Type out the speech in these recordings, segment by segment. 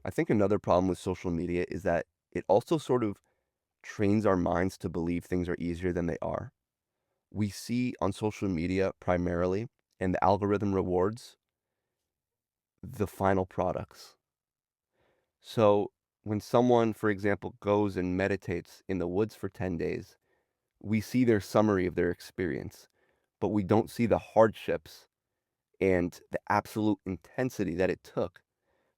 I think another problem with social media is that it also sort of trains our minds to believe things are easier than they are. We see on social media primarily, and the algorithm rewards the final products. So when someone, for example, goes and meditates in the woods for 10 days, we see their summary of their experience, but we don't see the hardships and the absolute intensity that it took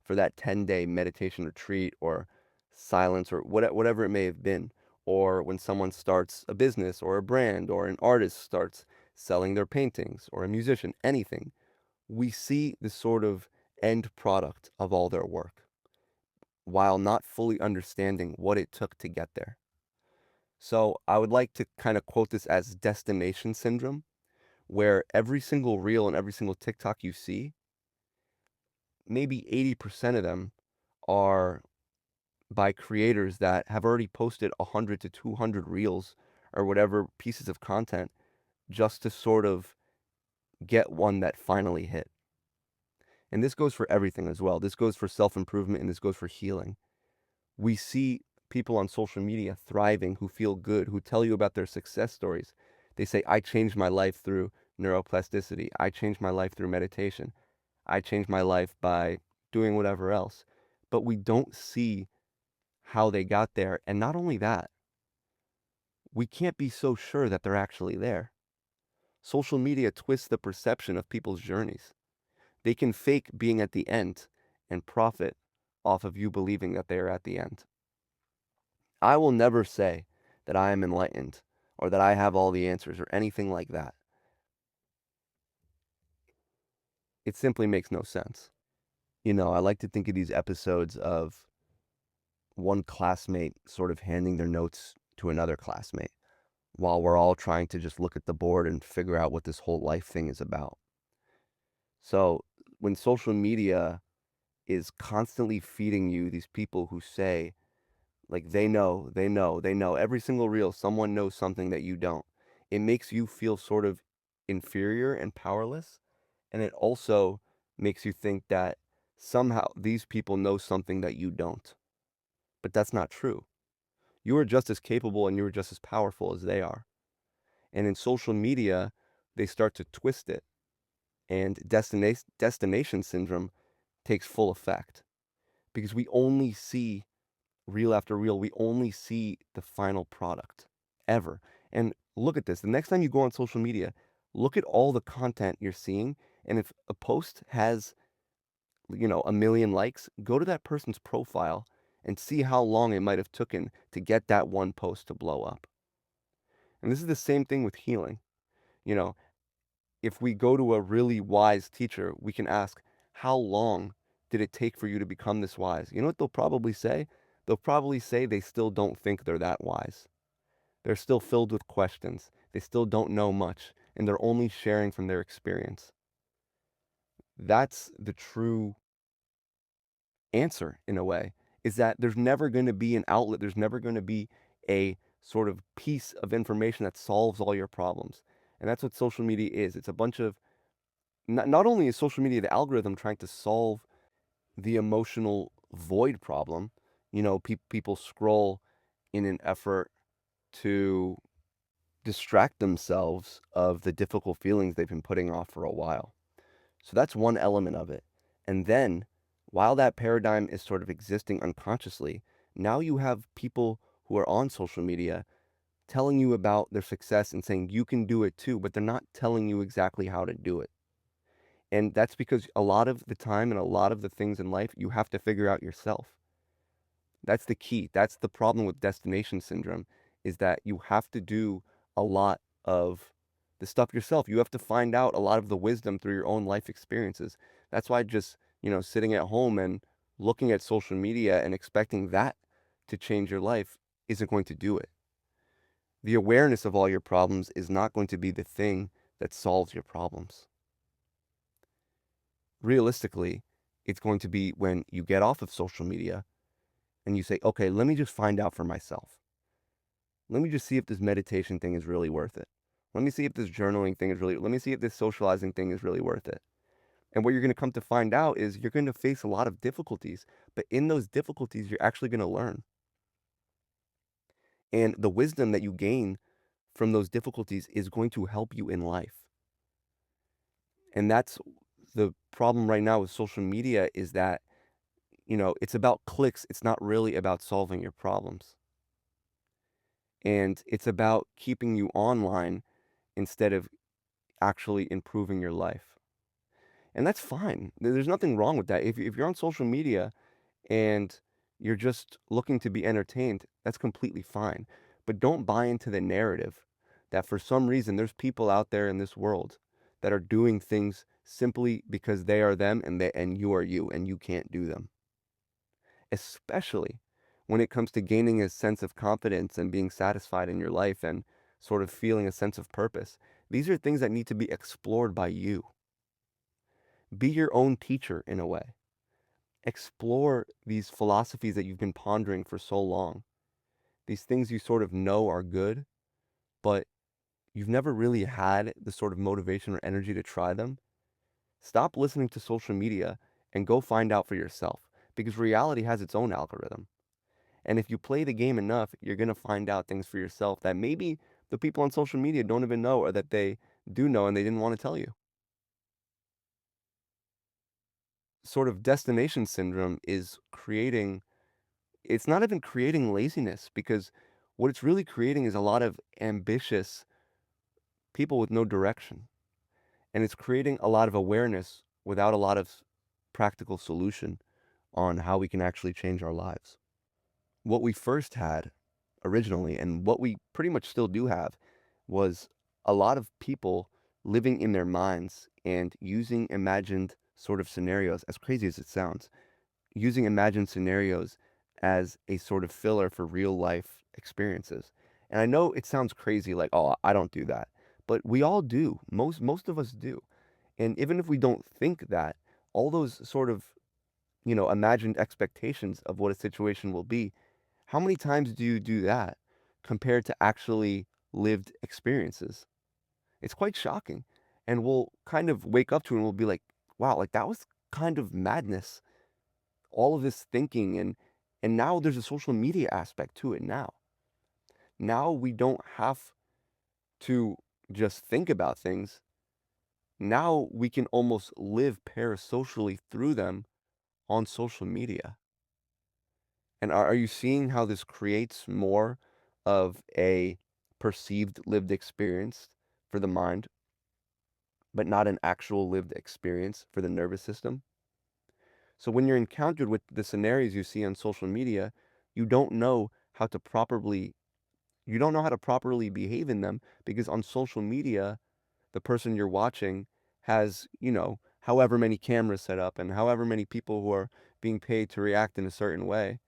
for that 10-day meditation retreat or silence or whatever it may have been. Or when someone starts a business or a brand or an artist starts selling their paintings or a musician, anything, we see the sort of end product of all their work while not fully understanding what it took to get there. So I would like to kind of quote this as destination syndrome, where every single reel and every single TikTok you see, maybe 80% of them are by creators that have already posted 100 to 200 reels or whatever pieces of content just to sort of get one that finally hit. And this goes for everything as well. This goes for self-improvement and this goes for healing. We see people on social media thriving who feel good, who tell you about their success stories. They say, I changed my life through neuroplasticity. I changed my life through meditation. I changed my life by doing whatever else. But we don't see how they got there. And not only that, we can't be so sure that they're actually there. Social media twists the perception of people's journeys. They can fake being at the end and profit off of you believing that they are at the end. I will never say that I am enlightened or that I have all the answers or anything like that. It simply makes no sense. I like to think of these episodes of one classmate sort of handing their notes to another classmate while we're all trying to just look at the board and figure out what this whole life thing is about. So when social media is constantly feeding you these people who say, like, they know every single reel, someone knows something that you don't. It makes you feel sort of inferior and powerless. And it also makes you think that somehow these people know something that you don't. But that's not true. You are just as capable and you are just as powerful as they are. And in social media, they start to twist it. And destination syndrome takes full effect because we only see reel after reel, we only see the final product ever. And look at this. The next time you go on social media, look at all the content you're seeing. And if a post has, 1 million likes, go to that person's profile and see how long it might have taken to get that one post to blow up. And this is the same thing with healing. You know, if we go to a really wise teacher, we can ask, how long did it take for you to become this wise? You know what they'll probably say? They'll probably say they still don't think they're that wise. They're still filled with questions. They still don't know much, and they're only sharing from their experience. That's the true answer, in a way, is that there's never going to be an outlet. There's never going to be a sort of piece of information that solves all your problems. And that's what social media is. It's a bunch of, not only is social media the algorithm trying to solve the emotional void problem, people scroll in an effort to distract themselves of the difficult feelings they've been putting off for a while. So that's one element of it. And then, while that paradigm is sort of existing unconsciously, now you have people who are on social media telling you about their success and saying you can do it too, but they're not telling you exactly how to do it. And that's because a lot of the time and a lot of the things in life you have to figure out yourself. That's the key. That's the problem with destination syndrome, is that you have to do a lot of the stuff yourself. You have to find out a lot of the wisdom through your own life experiences. That's why just, sitting at home and looking at social media and expecting that to change your life isn't going to do it. The awareness of all your problems is not going to be the thing that solves your problems. Realistically, it's going to be when you get off of social media and you say, okay, let me just find out for myself. Let me just see if this meditation thing is really worth it. Let me see if this journaling thing is really, let me see if this socializing thing is really worth it. And what you're going to come to find out is you're going to face a lot of difficulties, but in those difficulties, you're actually going to learn. And the wisdom that you gain from those difficulties is going to help you in life. And that's the problem right now with social media is that, it's about clicks. It's not really about solving your problems. And it's about keeping you online instead of actually improving your life. And that's fine. There's nothing wrong with that. If you're on social media and you're just looking to be entertained, that's completely fine. But don't buy into the narrative that for some reason there's people out there in this world that are doing things simply because they are them and you are you and you can't do them. Especially when it comes to gaining a sense of confidence and being satisfied in your life and sort of feeling a sense of purpose. These are things that need to be explored by you. Be your own teacher in a way. Explore these philosophies that you've been pondering for so long. These things you sort of know are good, but you've never really had the sort of motivation or energy to try them. Stop listening to social media and go find out for yourself because reality has its own algorithm. And if you play the game enough, you're going to find out things for yourself that maybe the people on social media don't even know or that they do know and they didn't want to tell you. Sort of destination syndrome is creating, it's not even creating laziness because what it's really creating is a lot of ambitious people with no direction. And it's creating a lot of awareness without a lot of practical solution on how we can actually change our lives. What we first had originally, and what we pretty much still do have, was a lot of people living in their minds and using imagined sort of scenarios, as crazy as it sounds, using imagined scenarios as a sort of filler for real life experiences. And I know it sounds crazy, like, oh, I don't do that, but we all do. Most of us do. And even if we don't think that, all those sort of, imagined expectations of what a situation will be, how many times do you do that compared to actually lived experiences? It's quite shocking. And we'll kind of wake up to it and we'll be like, wow, like that was kind of madness. All of this thinking and now there's a social media aspect to it now. Now we don't have to just think about things. Now we can almost live parasocially through them on social media. And are you seeing how this creates more of a perceived lived experience for the mind, but not an actual lived experience for the nervous system? So when you're encountered with the scenarios you see on social media, you don't know how to properly you don't know how to properly behave in them because on social media, the person you're watching has, however many cameras set up and however many people who are being paid to react in a certain way.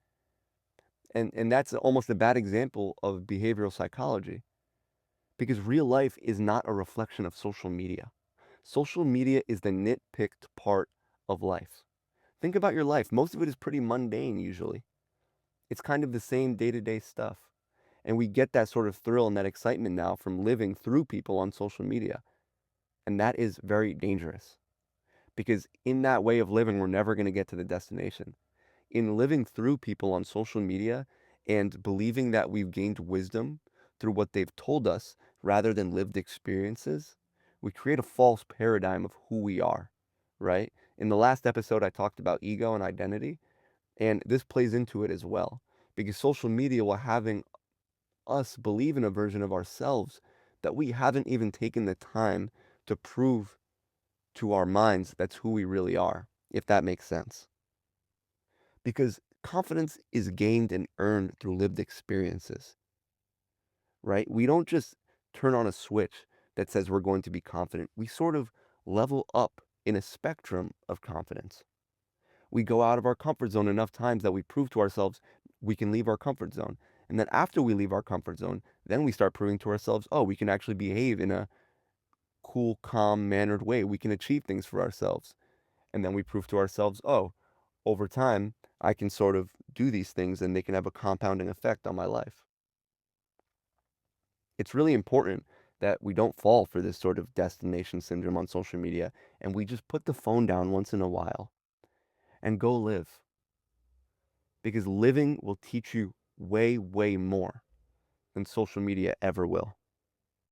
And that's almost a bad example of behavioral psychology because real life is not a reflection of social media. Social media is the nitpicked part of life. Think about your life. Most of it is pretty mundane usually. It's kind of the same day-to-day stuff. And we get that sort of thrill and that excitement now from living through people on social media. And that is very dangerous because in that way of living, we're never going to get to the destination. In living through people on social media and believing that we've gained wisdom through what they've told us rather than lived experiences, we create a false paradigm of who we are, right? In the last episode, I talked about ego and identity, and this plays into it as well because social media will having us believe in a version of ourselves that we haven't even taken the time to prove to our minds that's who we really are, if that makes sense. Because confidence is gained and earned through lived experiences, right? We don't just turn on a switch that says we're going to be confident. We sort of level up in a spectrum of confidence. We go out of our comfort zone enough times that we prove to ourselves we can leave our comfort zone. And then after we leave our comfort zone, then we start proving to ourselves, oh, we can actually behave in a cool, calm, mannered way. We can achieve things for ourselves. And then we prove to ourselves, oh, over time, I can sort of do these things and they can have a compounding effect on my life. It's really important that we don't fall for this sort of destination syndrome on social media, and we just put the phone down once in a while and go live. Because living will teach you way, way more than social media ever will.